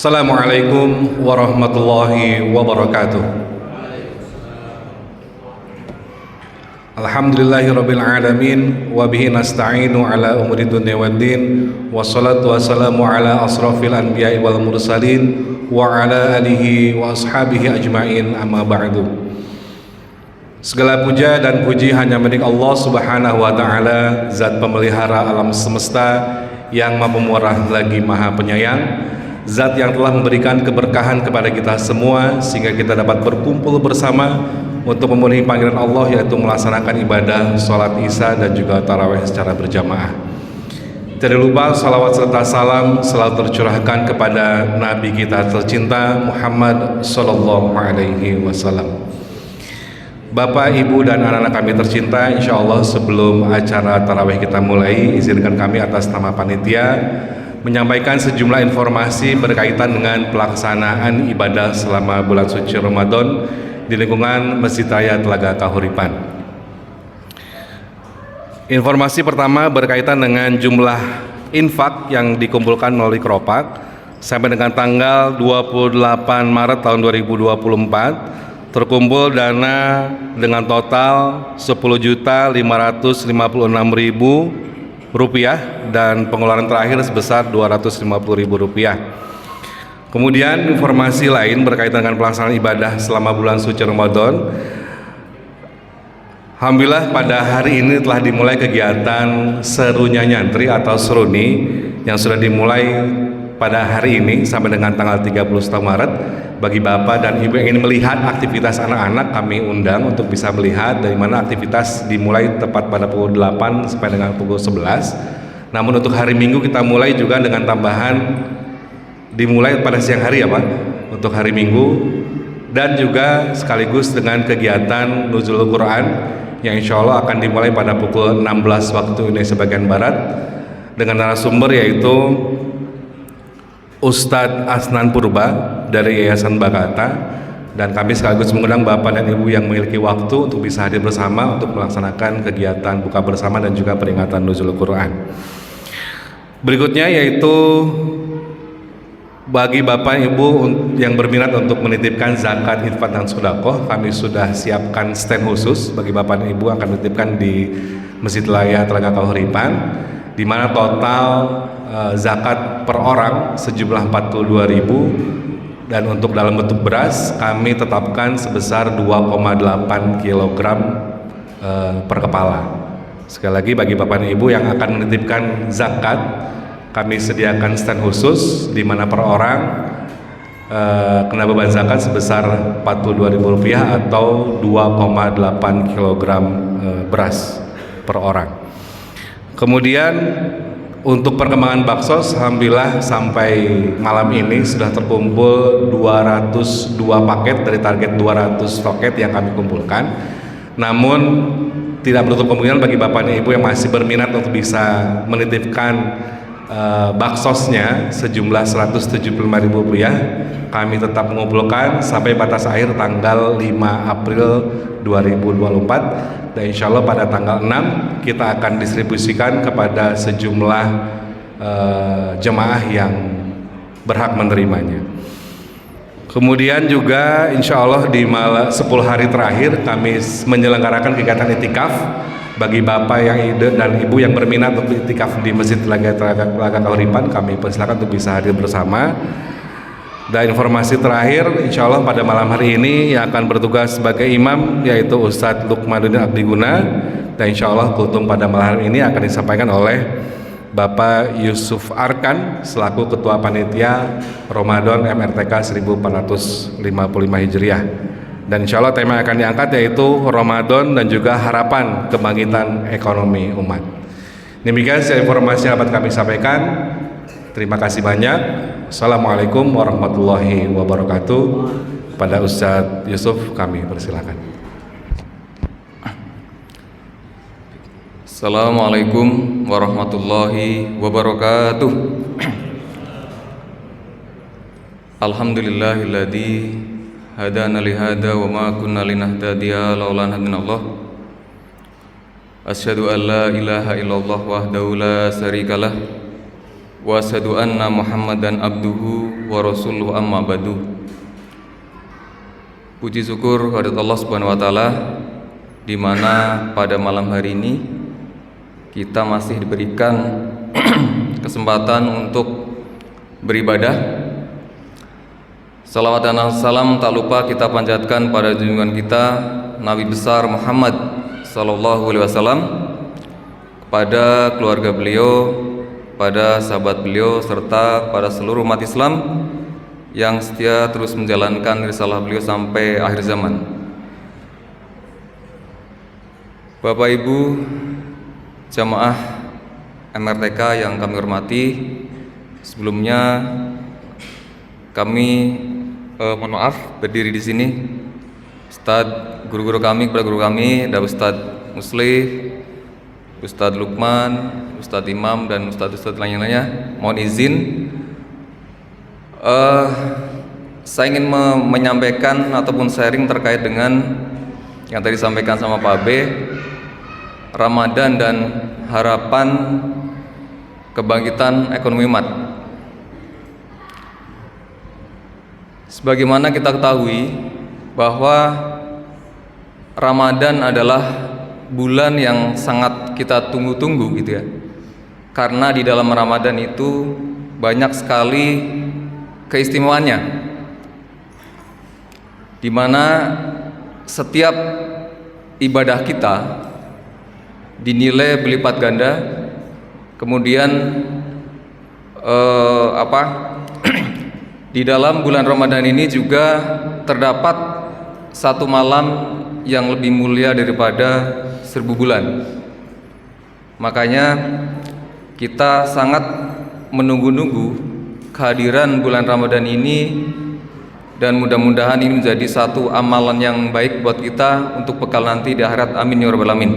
Assalamualaikum warahmatullahi wabarakatuh. Alhamdulillahirabbil alamin wa bihi nasta'inu ala umuri dunya waddin wassalatu wassalamu ala asrafil anbiya'i wal mursalin wa ala alihi wa ashabihi ajmain, amma ba'du. Segala puja dan puji hanya milik Allah Subhanahu wa taala, zat pemelihara alam semesta yang Maha Pemurah lagi Maha Penyayang, zat yang telah memberikan keberkahan kepada kita semua sehingga kita dapat berkumpul bersama untuk memenuhi panggilan Allah, yaitu melaksanakan ibadah sholat isya dan juga tarawih secara berjamaah. Tidak lupa salawat serta salam selalu tercurahkan kepada Nabi kita tercinta Muhammad Sallallahu Alaihi Wasallam. Bapak, Ibu, dan anak-anak kami tercinta, insya Allah sebelum acara tarawih kita mulai, izinkan kami atas nama panitia menyampaikan sejumlah informasi berkaitan dengan pelaksanaan ibadah selama bulan suci Ramadan di lingkungan Masjid Raya Telaga Kahuripan. Informasi pertama berkaitan dengan jumlah infak yang dikumpulkan melalui Kropak sampai dengan tanggal 28 Maret tahun 2024 terkumpul dana dengan total Rp10.556.000 dan pengeluaran terakhir sebesar Rp250.000. Kemudian informasi lain berkaitan dengan pelaksanaan ibadah selama bulan suci Ramadan. Alhamdulillah pada hari ini telah dimulai kegiatan serunya nyantri atau seruni yang sudah dimulai pada hari ini sampai dengan tanggal 31 Maret. Bagi Bapak dan Ibu yang ingin melihat aktivitas anak-anak, kami undang untuk bisa melihat dari mana aktivitas dimulai tepat pada pukul 8 sampai dengan pukul 11. Namun untuk hari Minggu kita mulai juga dengan tambahan dimulai pada siang hari ya Pak, untuk hari Minggu, dan juga sekaligus dengan kegiatan Nuzulul Quran yang insya Allah akan dimulai pada pukul 16 waktu Indonesia bagian Barat dengan narasumber yaitu Ustadz Asnan Purba dari Yayasan Bagata, dan kami sekaligus mengundang Bapak dan Ibu yang memiliki waktu untuk bisa hadir bersama untuk melaksanakan kegiatan buka bersama dan juga peringatan Nuzulul Quran. Berikutnya yaitu bagi Bapak Ibu yang berminat untuk menitipkan zakat, infak, dan sedekah, kami sudah siapkan stand khusus bagi Bapak dan Ibu akan menitipkan di Masjid Raya Telaga Kahuripan, di mana total zakat per orang sejumlah 42.000, dan untuk dalam bentuk beras kami tetapkan sebesar 2,8 kg per kepala. Sekali lagi bagi Bapak dan Ibu yang akan menitipkan zakat, kami sediakan stand khusus di mana per orang kena beban zakat sebesar Rp42.000 atau 2,8 kg beras per orang. Kemudian untuk perkembangan baksos, alhamdulillah sampai malam ini sudah terkumpul 202 paket dari target 200 paket yang kami kumpulkan. Namun tidak menutup kemungkinan bagi Bapak dan Ibu yang masih berminat untuk bisa menitipkan baksosnya sejumlah Rp175.000, kami tetap mengumpulkan sampai batas akhir tanggal 5 April 2024, dan insya Allah pada tanggal 6 kita akan distribusikan kepada sejumlah jemaah yang berhak menerimanya. Kemudian juga insya Allah di 10 hari terakhir kami menyelenggarakan kegiatan itikaf bagi Bapak yang dan Ibu yang berminat untuk itikaf di Masjid Telaga Kahuripan. Kami persilakan untuk bisa hadir bersama. Dan informasi terakhir, insya Allah pada malam hari ini yang akan bertugas sebagai imam yaitu Ustadz Lukmanuddin Abdiguna, dan insya Allah kultum pada malam hari ini akan disampaikan oleh Bapak Yusuf Arkan selaku Ketua Panitia Ramadan MRTK 1455 Hijriah. Dan insya Allah tema yang akan diangkat yaitu Ramadan dan juga harapan kebangkitan ekonomi umat. Demikian informasi yang dapat kami sampaikan. Terima kasih banyak. Assalamualaikum warahmatullahi wabarakatuh. Pada Ustadz Yusuf kami persilakan. Assalamualaikum warahmatullahi wabarakatuh. Alhamdulillahilladzi hadana lihada wa ma kunna linahtadiya laula an hadana Allah. Asyhadu an la ilaha illallah wahdahu la syarikalah wa asyhadu anna Muhammadan abduhu wa rasuluhu amma ba'du. Puji syukur kehadirat Allah Subhanahu wa taala, di mana pada malam hari ini kita masih diberikan kesempatan untuk beribadah. Salawat dan salam tak lupa kita panjatkan pada junjungan kita Nabi besar Muhammad sallallahu alaihi wasallam, kepada keluarga beliau, pada sahabat beliau, serta pada seluruh umat Islam yang setia terus menjalankan risalah beliau sampai akhir zaman. Bapak Ibu jamaah MRTK yang kami hormati, sebelumnya kami mohon maaf berdiri di sini. Ustadz, guru-guru kami, kepada guru kami, ada Ustadz Muslih, Ustadz Lukman, Ustadz Imam, dan Ustadz-Ustadz lainnya. Mohon izin, saya ingin menyampaikan ataupun sharing terkait dengan yang tadi disampaikan sama Pak B, Ramadan dan harapan kebangkitan ekonomi umat. Sebagaimana kita ketahui bahwa Ramadan adalah bulan yang sangat kita tunggu-tunggu gitu ya. Karena di dalam Ramadan itu banyak sekali keistimewaannya, di mana setiap ibadah kita dinilai berlipat ganda. Kemudian di dalam bulan Ramadan ini juga terdapat satu malam yang lebih mulia daripada 1000 bulan. Makanya kita sangat menunggu-nunggu kehadiran bulan Ramadan ini, dan mudah-mudahan ini menjadi satu amalan yang baik buat kita untuk bekal nanti di akhirat. Amin ya rabbal alamin.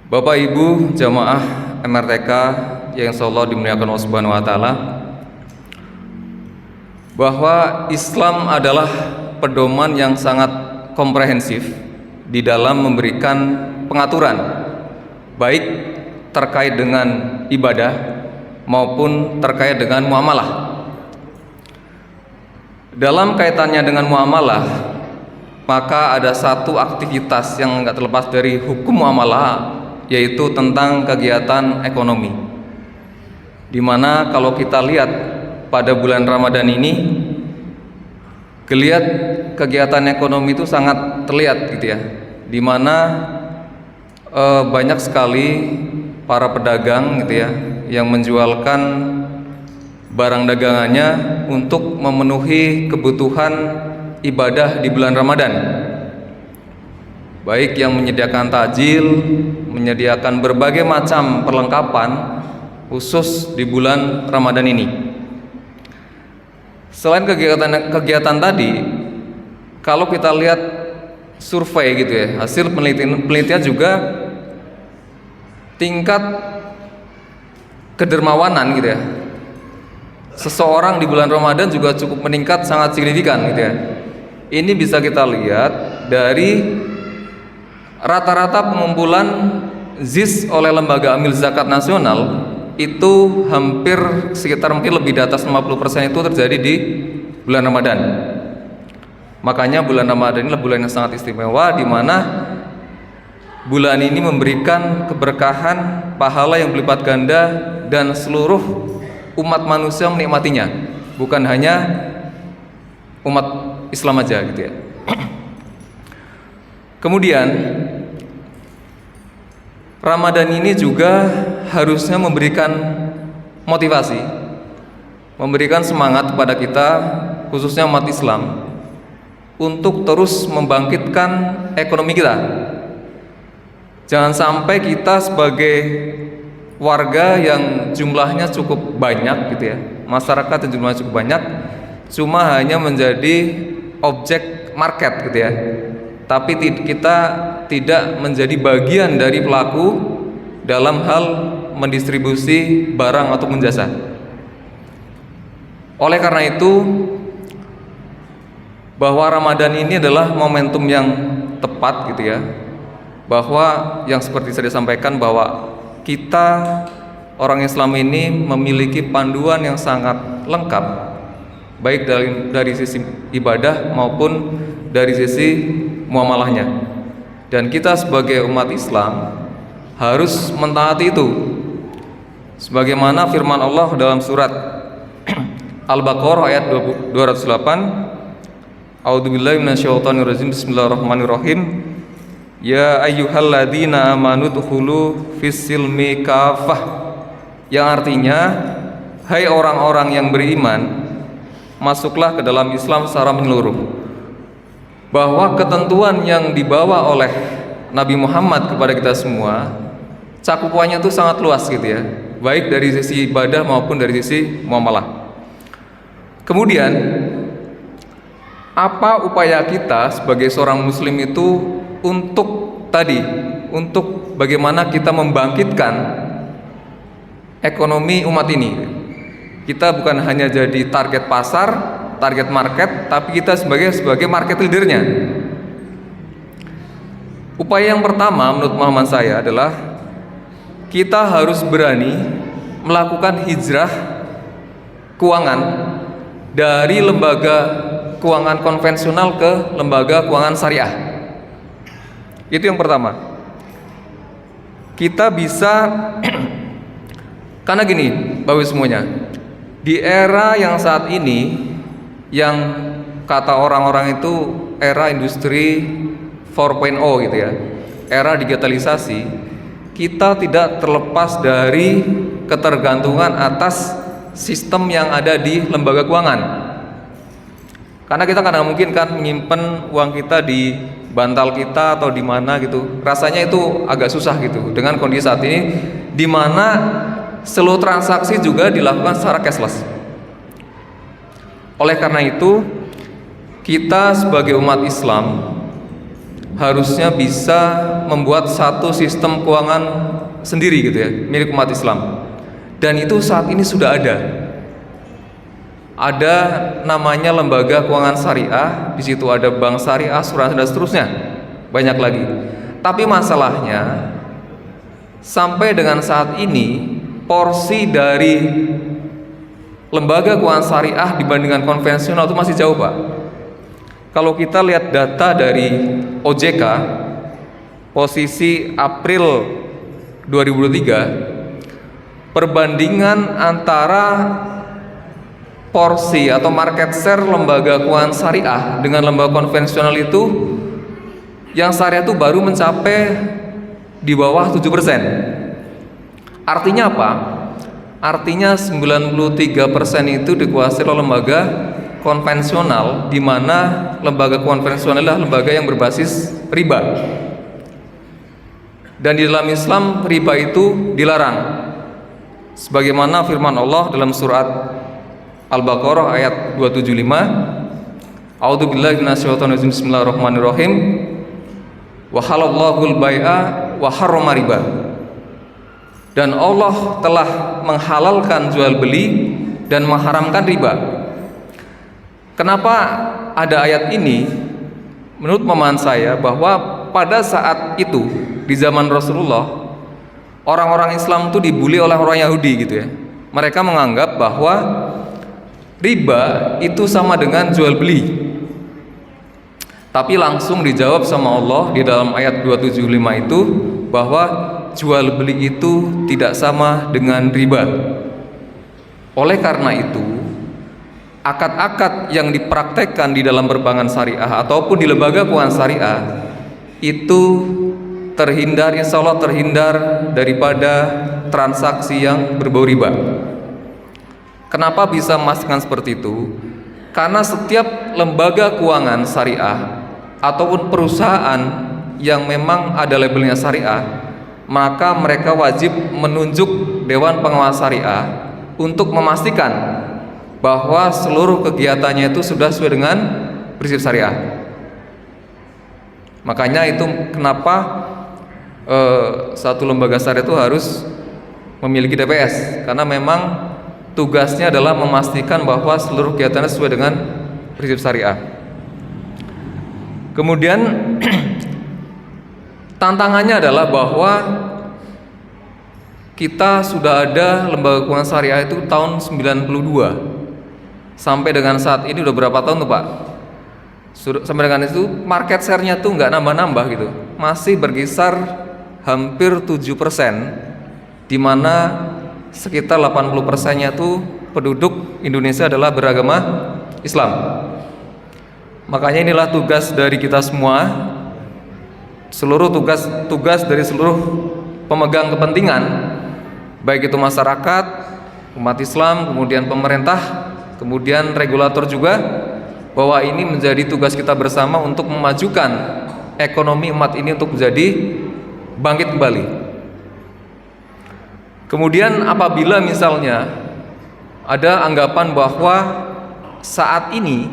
Bapak Ibu jamaah MRTK yang insyaallah dimuliakan Allah Subhanahu wa taala, bahwa Islam adalah pedoman yang sangat komprehensif di dalam memberikan pengaturan baik terkait dengan ibadah maupun terkait dengan muamalah. Dalam kaitannya dengan muamalah, maka ada satu aktivitas yang enggak terlepas dari hukum muamalah, yaitu tentang kegiatan ekonomi. Dimana kalau kita lihat pada bulan Ramadan ini, geliat kegiatan ekonomi itu sangat terlihat gitu ya, dimana banyak sekali para pedagang gitu ya yang menjualkan barang dagangannya untuk memenuhi kebutuhan ibadah di bulan Ramadan, baik yang menyediakan takjil, menyediakan berbagai macam perlengkapan khusus di bulan Ramadan ini. Selain kegiatan tadi, kalau kita lihat survei gitu ya, hasil penelitian juga tingkat kedermawanan gitu ya, seseorang di bulan Ramadan juga cukup meningkat sangat signifikan gitu ya. Ini bisa kita lihat dari rata-rata pengumpulan ZIS oleh Lembaga Amil Zakat Nasional itu hampir sekitar mungkin lebih di atas 50% itu terjadi di bulan Ramadan. Makanya bulan Ramadan inilah bulan yang sangat istimewa, di mana bulan ini memberikan keberkahan, pahala yang berlipat ganda, dan seluruh umat manusia menikmatinya, bukan hanya umat Islam aja gitu ya. Kemudian Ramadan ini juga harusnya memberikan motivasi, memberikan semangat kepada kita, khususnya umat Islam, untuk terus membangkitkan ekonomi kita. Jangan sampai kita sebagai warga yang jumlahnya cukup banyak gitu ya, masyarakat yang jumlahnya cukup banyak, cuma hanya menjadi objek market gitu ya, tapi kita tidak menjadi bagian dari pelaku dalam hal mendistribusi barang ataupun jasa. Oleh karena itu, bahwa Ramadan ini adalah momentum yang tepat gitu ya, bahwa yang seperti saya sampaikan bahwa kita orang Islam ini memiliki panduan yang sangat lengkap, baik dari sisi ibadah maupun dari sisi muamalahnya. Dan kita sebagai umat Islam harus mentaati itu, sebagaimana firman Allah dalam surat Al-Baqarah ayat 208, A'udzubillahi minasyaitonirrajim, bismillahirrahmanirrahim. Ya ayyuhalladzina amanu dkhulu fis-silmi kafah, yang artinya, hai orang-orang yang beriman, masuklah ke dalam Islam secara menyeluruh. Bahwa ketentuan yang dibawa oleh Nabi Muhammad kepada kita semua, cakupannya itu sangat luas gitu ya, baik dari sisi ibadah maupun dari sisi muamalah. Kemudian, apa upaya kita sebagai seorang muslim itu untuk bagaimana kita membangkitkan ekonomi umat ini. Kita bukan hanya jadi target pasar, target market, tapi kita sebagai market leadernya. Upaya yang pertama menurut pemahaman saya adalah kita harus berani melakukan hijrah keuangan dari lembaga keuangan konvensional ke lembaga keuangan syariah. Itu yang pertama. Kita bisa karena gini, Bapak Ibu semuanya, di era yang saat ini, yang kata orang-orang itu era industri 4.0 gitu ya, era digitalisasi, kita tidak terlepas dari ketergantungan atas sistem yang ada di lembaga keuangan. Karena kita kadang mungkin kan menyimpan uang kita di bantal kita atau di mana gitu, rasanya itu agak susah gitu dengan kondisi saat ini, di mana seluruh transaksi juga dilakukan secara cashless. Oleh karena itu, kita sebagai umat Islam harusnya bisa membuat satu sistem keuangan sendiri gitu ya, milik umat Islam. Dan itu saat ini sudah ada. Ada namanya lembaga keuangan syariah, di situ ada bank syariah, asuransi dan seterusnya, banyak lagi. Tapi masalahnya sampai dengan saat ini porsi dari lembaga keuangan syariah dibandingkan konvensional itu masih jauh, Pak. Kalau kita lihat data dari OJK, posisi April 2023, perbandingan antara porsi atau market share lembaga keuangan syariah dengan lembaga konvensional itu, yang syariah itu baru mencapai di bawah 7%. Artinya apa? Artinya 93% itu dikuasai oleh lembaga konvensional, di mana lembaga konvensional adalah lembaga yang berbasis riba. Dan di dalam Islam riba itu dilarang. Sebagaimana firman Allah dalam surat Al-Baqarah ayat 275, A'udzubillahi minasyaitonirrajim, bismillahirrahmanirrahim. Wa halallahul bai'a wa harrama riba. Dan Allah telah menghalalkan jual beli dan mengharamkan riba. Kenapa ada ayat ini? Menurut pemahaman saya bahwa pada saat itu di zaman Rasulullah, orang-orang Islam itu dibully oleh orang Yahudi gitu ya. Mereka menganggap bahwa riba itu sama dengan jual beli. Tapi langsung dijawab sama Allah di dalam ayat 275 itu bahwa jual beli itu tidak sama dengan riba. Oleh karena itu, akad-akad yang dipraktekkan di dalam perbankan syariah ataupun di lembaga keuangan syariah itu terhindar, insya Allah terhindar daripada transaksi yang berbau riba. Kenapa bisa memastikan seperti itu? Karena setiap lembaga keuangan syariah ataupun perusahaan yang memang ada labelnya syariah, maka mereka wajib menunjuk Dewan Pengawas Syariah untuk memastikan bahwa seluruh kegiatannya itu sudah sesuai dengan prinsip syariah. Makanya itu kenapa satu lembaga syariah itu harus memiliki DPS, karena memang tugasnya adalah memastikan bahwa seluruh kegiatannya sesuai dengan prinsip syariah. Kemudian tantangannya adalah bahwa kita sudah ada lembaga keuangan syariah itu tahun 92. Sampai dengan saat ini udah berapa tahun tuh Pak? Sampai dengan itu market share-nya tuh nggak nambah-nambah gitu. Masih berkisar hampir 7%, di mana sekitar 80%-nya tuh penduduk Indonesia adalah beragama Islam. Makanya inilah tugas dari kita semua, seluruh tugas dari seluruh pemegang kepentingan, baik itu masyarakat, umat Islam, kemudian pemerintah, kemudian regulator juga, bahwa ini menjadi tugas kita bersama untuk memajukan ekonomi umat ini untuk menjadi bangkit kembali. Kemudian apabila misalnya ada anggapan bahwa saat ini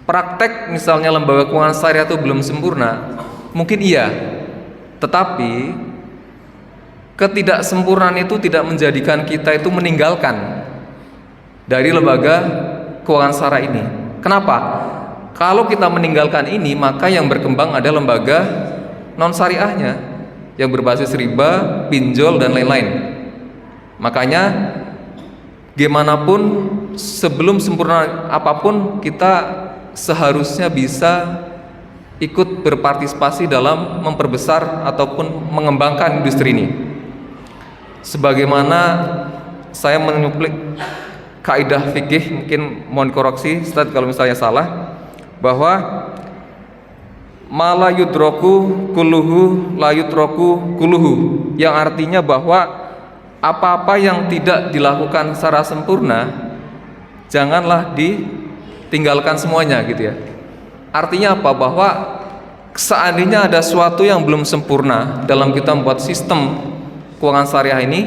praktek misalnya lembaga keuangan syariah itu belum sempurna, mungkin iya, tetapi ketidaksempurnaan itu tidak menjadikan kita itu meninggalkan dari lembaga keuangan syariah ini. Kenapa? Kalau kita meninggalkan ini, maka yang berkembang ada lembaga non syariahnya yang berbasis riba, pinjol dan lain-lain. Makanya gimana pun sebelum sempurna apapun, kita seharusnya bisa ikut berpartisipasi dalam memperbesar ataupun mengembangkan industri ini. Sebagaimana saya menyuplik kaidah fikih, mungkin mohon koreksi Ustaz kalau misalnya salah, bahwa ma la yudroku kulluhu la yudroku kulluhu, yang artinya bahwa apa-apa yang tidak dilakukan secara sempurna janganlah ditinggalkan semuanya gitu ya. Artinya apa? Bahwa seandainya ada sesuatu yang belum sempurna dalam kita membuat sistem keuangan syariah ini,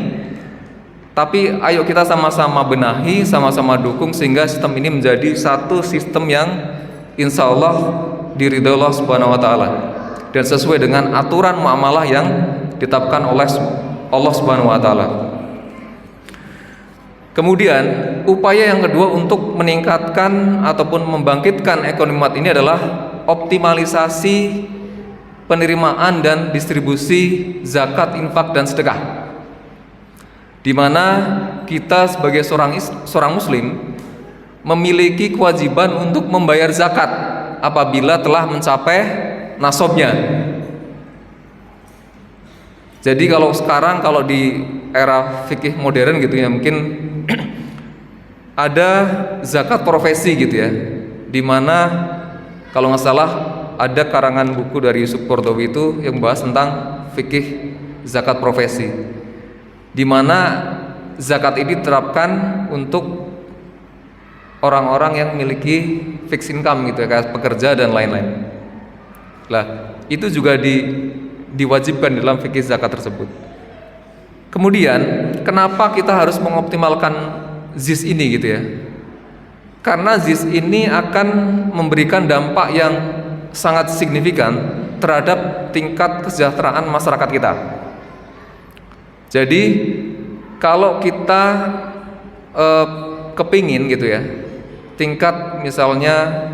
tapi ayo kita sama-sama benahi, sama-sama dukung sehingga sistem ini menjadi satu sistem yang insya Allah diridhoi Allah Subhanahu wa taala dan sesuai dengan aturan muamalah yang ditetapkan oleh Allah Subhanahu wa taala. Kemudian upaya yang kedua untuk meningkatkan ataupun membangkitkan ekonomi umat ini adalah optimalisasi penerimaan dan distribusi zakat, infak dan sedekah, di mana kita sebagai seorang muslim memiliki kewajiban untuk membayar zakat apabila telah mencapai nasabnya. Jadi kalau sekarang, kalau di era fikih modern gitu ya, mungkin ada zakat profesi gitu ya, dimana kalau nggak salah ada karangan buku dari Yusuf Qaradawi itu yang membahas tentang fikih zakat profesi, dimana zakat ini diterapkan untuk orang-orang yang memiliki fixed income gitu ya, kayak pekerja dan lain-lain. Lah, itu juga diwajibkan dalam fikih zakat tersebut. Kemudian, kenapa kita harus mengoptimalkan ZIS ini gitu ya? Karena ZIS ini akan memberikan dampak yang sangat signifikan terhadap tingkat kesejahteraan masyarakat kita. Jadi, kalau kita kepingin gitu ya, tingkat misalnya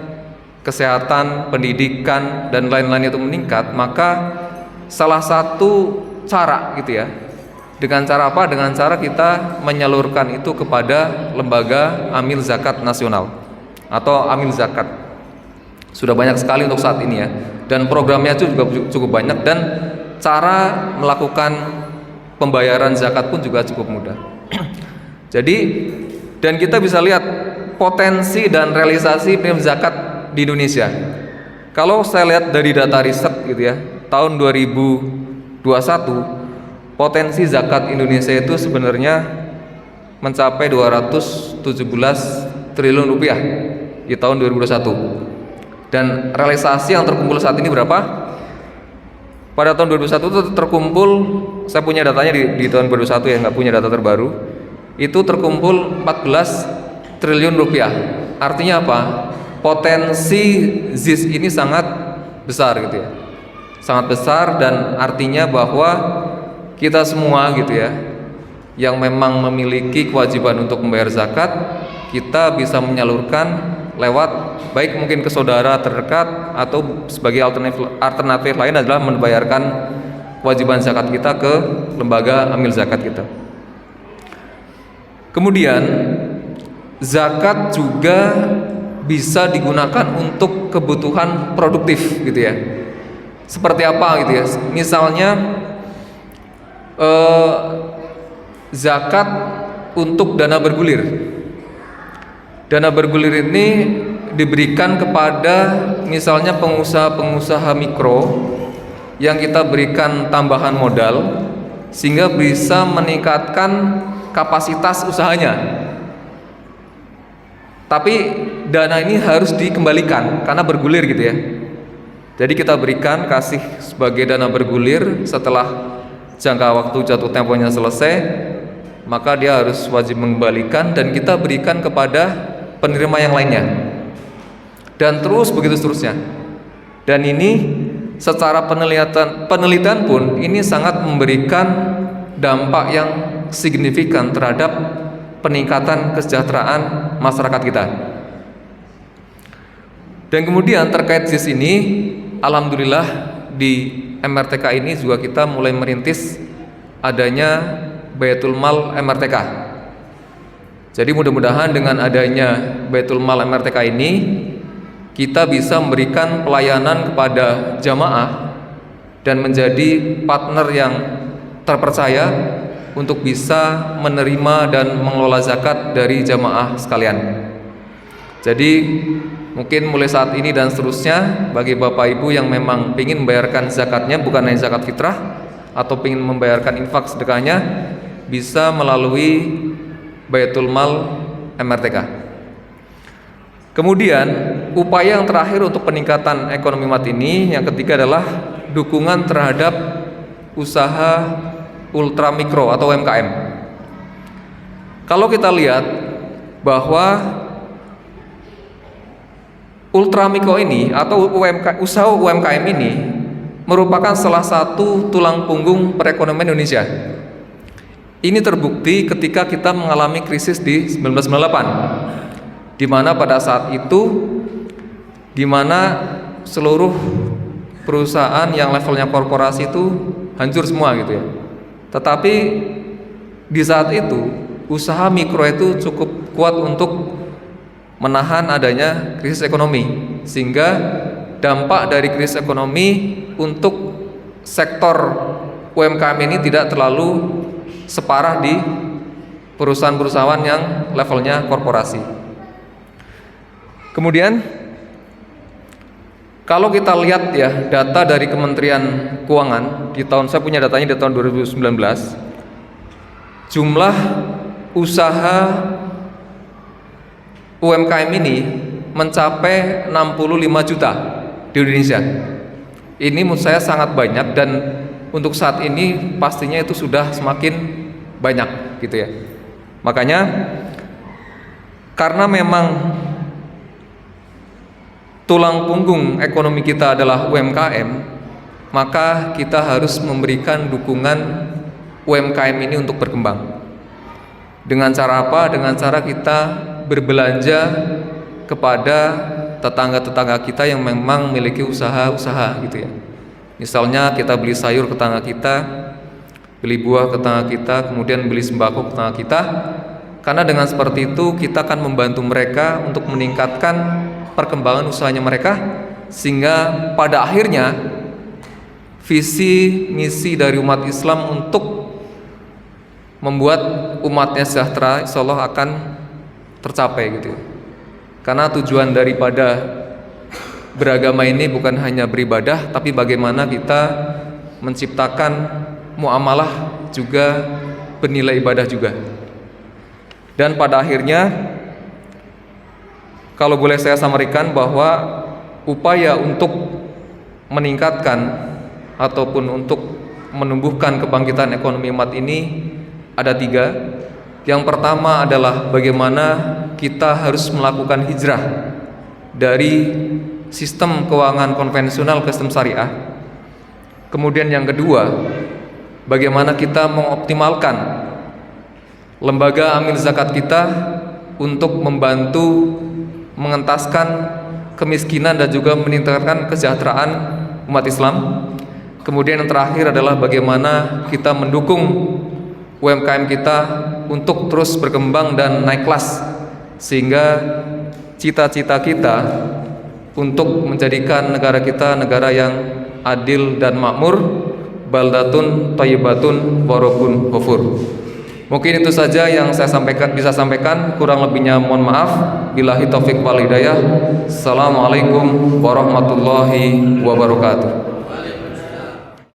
kesehatan, pendidikan dan lain-lain itu meningkat, maka salah satu cara gitu ya, dengan cara apa? Dengan cara kita menyalurkan itu kepada lembaga amil zakat nasional atau amil zakat. Sudah banyak sekali untuk saat ini ya, dan programnya itu juga cukup banyak, dan cara melakukan pembayaran zakat pun juga cukup mudah. Jadi, dan kita bisa lihat potensi dan realisasi penerima zakat di Indonesia. Kalau saya lihat dari data riset gitu ya, tahun 2021 potensi zakat Indonesia itu sebenarnya mencapai 217 triliun rupiah di tahun 2021. Dan realisasi yang terkumpul saat ini berapa? Pada tahun 2021 itu terkumpul, saya punya datanya di tahun 2021 ya, nggak punya data terbaru, itu terkumpul 14 triliun rupiah. Artinya apa? Potensi ZIS ini sangat besar gitu ya, sangat besar, dan artinya bahwa kita semua gitu ya, yang memang memiliki kewajiban untuk membayar zakat, kita bisa menyalurkan lewat baik mungkin ke saudara terdekat, atau sebagai alternatif lain adalah membayarkan kewajiban zakat kita ke lembaga amil zakat kita. Kemudian zakat juga bisa digunakan untuk kebutuhan produktif gitu ya. Seperti apa gitu ya? Misalnya zakat untuk dana bergulir. Dana bergulir ini diberikan kepada misalnya pengusaha-pengusaha mikro yang kita berikan tambahan modal sehingga bisa meningkatkan kapasitas usahanya. Tapi dana ini harus dikembalikan karena bergulir gitu ya. Jadi kita berikan, kasih sebagai dana bergulir, setelah jangka waktu jatuh temponya selesai, maka dia harus wajib mengembalikan dan kita berikan kepada penerima yang lainnya. Dan terus begitu seterusnya. Dan ini secara penelitian pun ini sangat memberikan dampak yang signifikan terhadap peningkatan kesejahteraan masyarakat kita. Dan kemudian terkait JIS ini, alhamdulillah di MRTK ini juga kita mulai merintis adanya Baitul Mal MRTK. Jadi mudah-mudahan dengan adanya Baitul Mal MRTK ini kita bisa memberikan pelayanan kepada jamaah dan menjadi partner yang terpercaya untuk bisa menerima dan mengelola zakat dari jamaah sekalian. Jadi mungkin mulai saat ini dan seterusnya, bagi Bapak Ibu yang memang ingin membayarkan zakatnya, bukan hanya zakat fitrah, atau ingin membayarkan infak sedekahnya, bisa melalui Baitul Mal MRTK. Kemudian upaya yang terakhir untuk peningkatan ekonomi umat ini, yang ketiga adalah dukungan terhadap usaha ultra mikro atau UMKM. Kalau kita lihat bahwa ultra mikro ini atau usaha UMKM ini merupakan salah satu tulang punggung perekonomian Indonesia. Ini terbukti ketika kita mengalami krisis di 1998, di mana pada saat itu di mana seluruh perusahaan yang levelnya korporasi itu hancur semua gitu ya. Tetapi di saat itu usaha mikro itu cukup kuat untuk menahan adanya krisis ekonomi, sehingga dampak dari krisis ekonomi untuk sektor UMKM ini tidak terlalu separah di perusahaan-perusahaan yang levelnya korporasi. Kemudian kalau kita lihat ya data dari Kementerian Keuangan di tahun, saya punya datanya di tahun 2019, jumlah usaha UMKM ini mencapai 65 juta di Indonesia. Ini menurut saya sangat banyak, dan untuk saat ini pastinya itu sudah semakin banyak gitu ya. Makanya karena memang tulang punggung ekonomi kita adalah UMKM, maka kita harus memberikan dukungan UMKM ini untuk berkembang. Dengan cara apa? Dengan cara kita berbelanja kepada tetangga-tetangga kita yang memang memiliki usaha-usaha gitu ya. Misalnya kita beli sayur ke tetangga kita, beli buah ke tetangga kita, kemudian beli sembako ke tetangga kita. Karena dengan seperti itu kita akan membantu mereka untuk meningkatkan perkembangan usahanya mereka, sehingga pada akhirnya visi misi dari umat Islam untuk membuat umatnya sejahtera insyaallah akan tercapai gitu. Karena tujuan daripada beragama ini bukan hanya beribadah, tapi bagaimana kita menciptakan muamalah juga bernilai ibadah juga. Dan pada akhirnya kalau boleh saya sampaikan bahwa upaya untuk meningkatkan ataupun untuk menumbuhkan kebangkitan ekonomi umat ini ada 3. Yang pertama adalah bagaimana kita harus melakukan hijrah dari sistem keuangan konvensional ke sistem syariah. Kemudian yang kedua, bagaimana kita mengoptimalkan lembaga amil zakat kita untuk membantu mengentaskan kemiskinan dan juga meningkatkan kesejahteraan umat Islam. Kemudian yang terakhir adalah bagaimana kita mendukung UMKM kita untuk terus berkembang dan naik kelas, sehingga cita-cita kita untuk menjadikan negara kita negara yang adil dan makmur, baldatun thayyibatun wa rabbun ghafur. Mungkin itu saja yang saya bisa sampaikan, kurang lebihnya mohon maaf. Billahi taufik wal hidayah. Assalamualaikum warahmatullahi wabarakatuh.